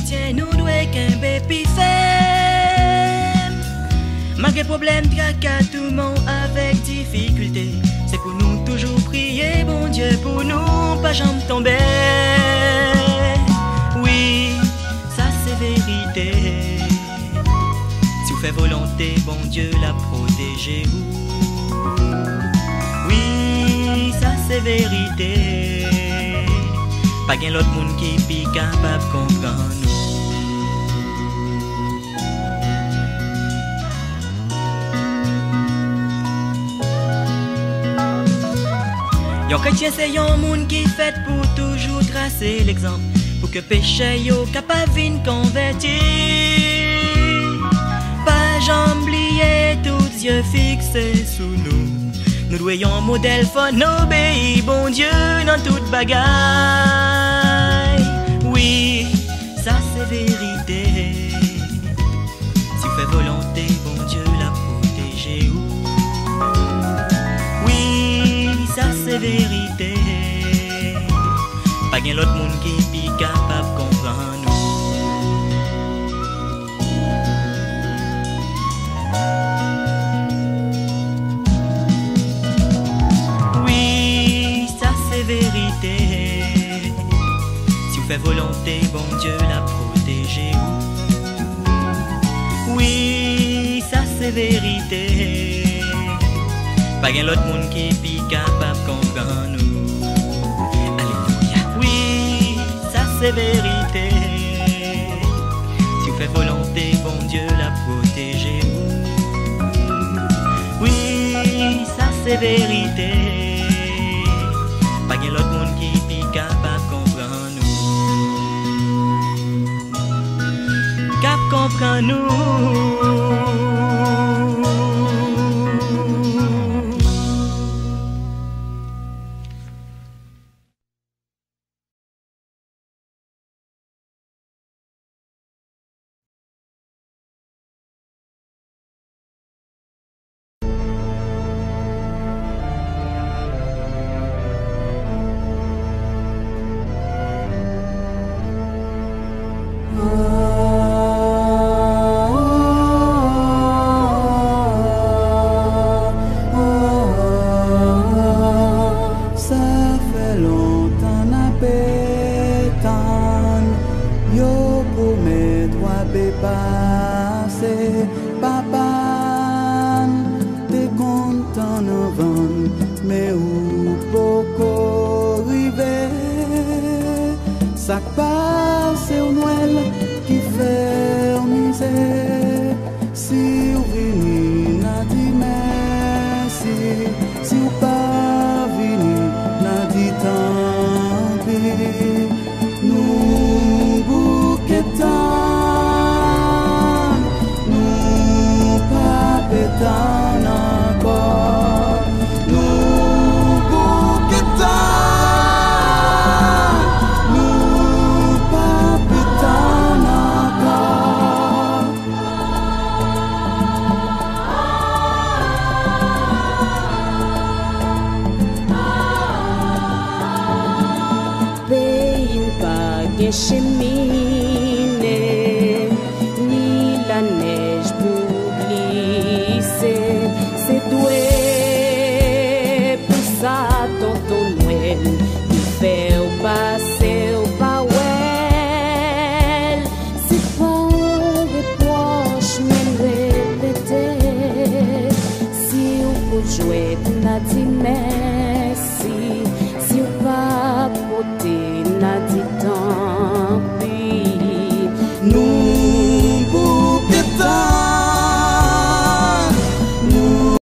chrétiens, nous devons qu'un bébé fait. Malgré problème, tracas, tout le monde avec difficulté. C'est pour nous toujours prier, bon Dieu, pour nous pas jamais tomber. Oui, ça c'est vérité. Si vous faites volonté, bon Dieu la protéger vous. Oui, ça c'est vérité. Pas qu'un autre monde qui est capable de comprendre nous. Yon chrétien c'est yon monde qui fait pour toujours tracer l'exemple, pour que péché yo capable vin convertir. Pas jamais oublier tous yeux fixés sous nous. Nous doyons un modèle fort, obéir bon Dieu dans toute bagaille. Oui, ça c'est vérité. Si vous faites volonté, bon Dieu la protéger ou. Oui, ça c'est vérité. Pas qu'un autre monde qui est capable de comprendre nous. Vérité. Si vous faites volonté, bon Dieu la protéger. Oui, ça c'est vérité. Pas qu'un autre monde qui est capable de comprendre nous. Alléluia. Oui, ça c'est vérité. Si vous faites volonté, bon Dieu la protéger. Oui, ça c'est vérité. Pas qu'un autre monde qui est capable de comprendre nous. Cap comprendre nous. Merci, si on va porter na dit